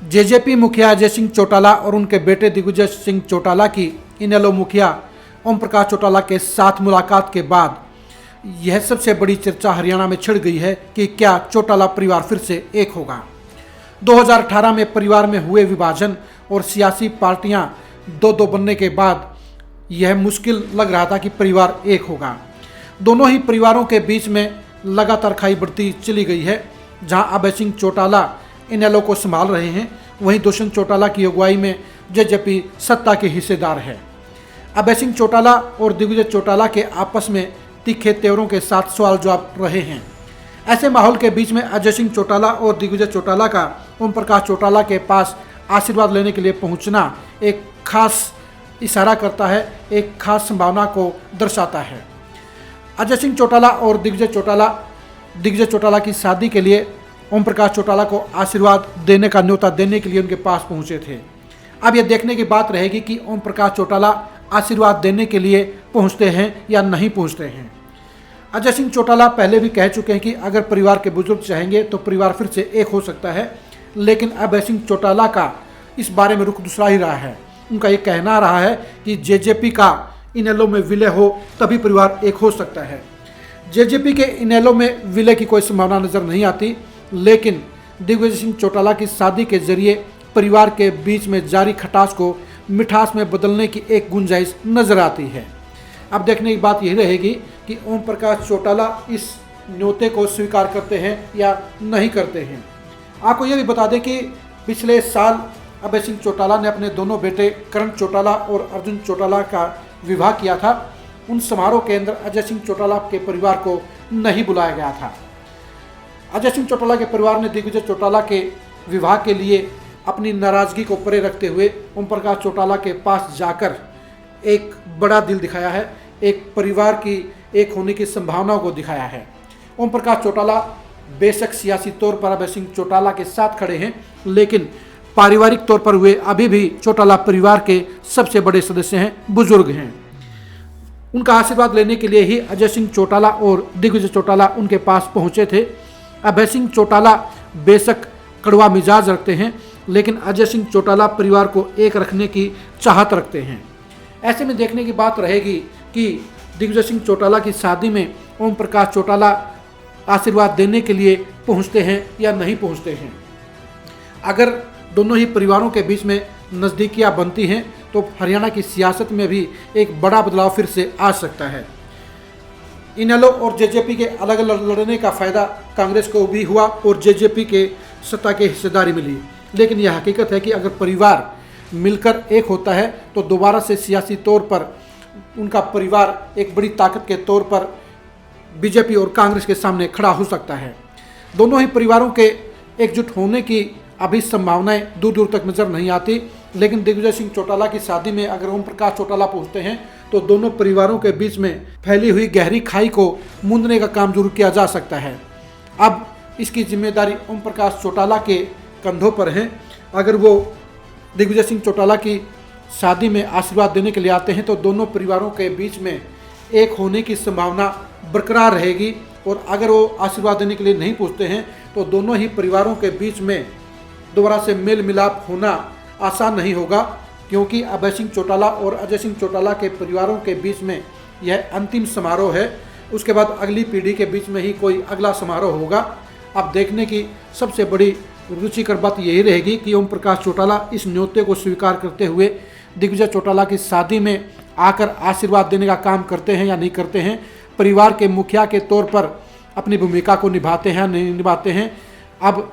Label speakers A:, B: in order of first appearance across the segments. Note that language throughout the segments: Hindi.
A: जेजेपी मुखिया अजय सिंह चौटाला और उनके बेटे दिग्विजय सिंह चौटाला की इनेलो मुखिया ओम प्रकाश चौटाला के साथ मुलाकात के बाद यह सबसे बड़ी चर्चा हरियाणा में छिड़ गई है कि क्या चौटाला परिवार फिर से एक होगा। 2018 में परिवार में हुए विभाजन और सियासी पार्टियां दो बनने के बाद यह मुश्किल लग रहा था कि परिवार एक होगा। दोनों ही परिवारों के बीच में लगातार खाई बढ़ती चली गई है। जहां अभय सिंह चौटाला इनेलो को संभाल रहे हैं, वहीं दुष्यंत चौटाला की अगुवाई में जेजेपी सत्ता के हिस्सेदार है। अभय सिंह चौटाला और दिग्विजय चौटाला के आपस में तीखे तेवरों के साथ सवाल जवाब रहे हैं। ऐसे माहौल के बीच में अजय सिंह चौटाला और दिग्विजय चौटाला का ओम प्रकाश चौटाला के पास आशीर्वाद लेने के लिए पहुंचना एक खास इशारा करता है, एक खास संभावना को दर्शाता है। अजय सिंह चौटाला और दिग्विजय चौटाला की शादी के लिए ओम प्रकाश चौटाला को आशीर्वाद देने का न्योता देने के लिए उनके पास पहुंचे थे। अब यह देखने की बात रहेगी कि ओम प्रकाश चौटाला आशीर्वाद देने के लिए पहुंचते हैं या नहीं पहुंचते हैं। अजय सिंह चौटाला पहले भी कह चुके हैं कि अगर परिवार के बुजुर्ग चाहेंगे तो परिवार फिर से एक हो सकता है, लेकिन अभय सिंह चौटाला का इस बारे में रुख दूसरा ही रहा है। उनका ये कहना रहा है कि जेजेपी का इनेलो में विलय हो तभी परिवार एक हो सकता है। जेजेपी के इनेलो में विलय की कोई संभावना नजर नहीं आती, लेकिन दिग्विजय सिंह चौटाला की शादी के जरिए परिवार के बीच में जारी खटास को मिठास में बदलने की एक गुंजाइश नजर आती है। अब देखने की बात यही रहेगी कि ओम प्रकाश चौटाला इस न्योते को स्वीकार करते हैं या नहीं करते हैं। आपको यह भी बता दें कि पिछले साल अभय सिंह चौटाला ने अपने दोनों बेटे करण चौटाला और अर्जुन चौटाला का विवाह किया था। उन समारोह के अंदर अजय सिंह चौटाला के परिवार को नहीं बुलाया गया था। अजय सिंह चौटाला के परिवार ने दिग्विजय चौटाला के विवाह के लिए अपनी नाराजगी को परे रखते हुए ओम प्रकाश चौटाला के पास जाकर एक बड़ा दिल दिखाया है, एक परिवार की एक होने की संभावनाओं को दिखाया है। ओम प्रकाश चौटाला बेशक सियासी तौर पर अभय सिंह चौटाला के साथ खड़े हैं, लेकिन पारिवारिक तौर पर वे अभी भी चौटाला परिवार के सबसे बड़े सदस्य हैं, बुजुर्ग हैं। उनका आशीर्वाद लेने के लिए ही अजय सिंह चौटाला और दिग्विजय चौटाला उनके पास पहुंचे थे। अभय सिंह चौटाला बेशक कड़वा मिजाज रखते हैं, लेकिन अजय सिंह चौटाला परिवार को एक रखने की चाहत रखते हैं। ऐसे में देखने की बात रहेगी कि दिग्विजय सिंह चौटाला की शादी में ओम प्रकाश चौटाला आशीर्वाद देने के लिए पहुंचते हैं या नहीं पहुंचते हैं। अगर दोनों ही परिवारों के बीच में नज़दीकियां बनती हैं तो हरियाणा की सियासत में भी एक बड़ा बदलाव फिर से आ सकता है। इनेलो और जेजेपी के अलग अलग लड़ने का फ़ायदा कांग्रेस को भी हुआ और जेजेपी के सत्ता की हिस्सेदारी मिली, लेकिन यह हकीकत है कि अगर परिवार मिलकर एक होता है तो दोबारा से सियासी तौर पर उनका परिवार एक बड़ी ताकत के तौर पर बीजेपी और कांग्रेस के सामने खड़ा हो सकता है। दोनों ही परिवारों के एकजुट होने की अभी संभावनाएं दूर दूर तक नजर नहीं आती, लेकिन दिग्विजय सिंह चौटाला की शादी में अगर ओम प्रकाश चौटाला पहुंचते हैं तो दोनों परिवारों के बीच में फैली हुई गहरी खाई को मूंदने का काम जरूर किया जा सकता है। अब इसकी जिम्मेदारी ओम प्रकाश चौटाला के कंधों पर है। अगर वो दिग्विजय सिंह चौटाला की शादी में आशीर्वाद देने के लिए आते हैं तो दोनों परिवारों के बीच में एक होने की संभावना बरकरार रहेगी, और अगर वो आशीर्वाद देने के लिए नहीं पहुंचते हैं तो दोनों ही परिवारों के बीच में दोबारा से मेल मिलाप होना आसान नहीं होगा, क्योंकि अभय सिंह चौटाला और अजय सिंह चौटाला के परिवारों के बीच में यह अंतिम समारोह है। उसके बाद अगली पीढ़ी के बीच में ही कोई अगला समारोह होगा। अब देखने की सबसे बड़ी रुचिकर बात यही रहेगी कि ओम प्रकाश चौटाला इस न्योते को स्वीकार करते हुए दिग्विजय चौटाला की शादी में आकर आशीर्वाद देने का काम करते हैं या नहीं करते हैं। परिवार के मुखिया के तौर पर अपनी भूमिका को निभाते हैं या नहीं निभाते हैं। अब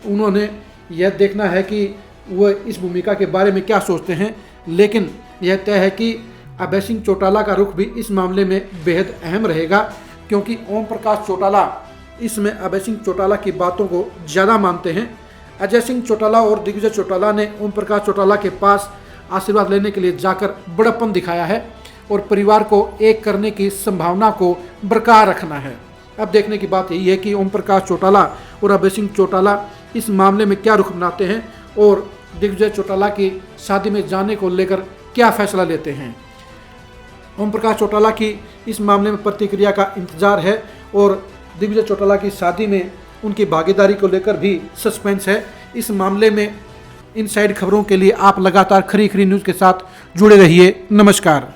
A: उन्होंने यह देखना है कि वह इस भूमिका के बारे में क्या सोचते हैं, लेकिन यह तय है कि अभय सिंह चौटाला का रुख भी इस मामले में बेहद अहम रहेगा, क्योंकि ओम प्रकाश चौटाला इसमें अभय सिंह चौटाला की बातों को ज़्यादा मानते हैं। अजय सिंह चौटाला और दिग्विजय चौटाला ने ओम प्रकाश चौटाला के पास आशीर्वाद लेने के लिए जाकर बड़प्पन दिखाया है और परिवार को एक करने की संभावना को बरकरार रखना है। अब देखने की बात यही है कि ओम प्रकाश चौटाला और अभय सिंह चौटाला इस मामले में क्या रुख बनाते हैं और दिग्विजय चौटाला की शादी में जाने को लेकर क्या फैसला लेते हैं। ओम प्रकाश चौटाला की इस मामले में प्रतिक्रिया का इंतजार है और दिग्विजय चौटाला की शादी में उनकी भागीदारी को लेकर भी सस्पेंस है। इस मामले में इनसाइड खबरों के लिए आप लगातार खरी खरी न्यूज़ के साथ जुड़े रहिए। नमस्कार।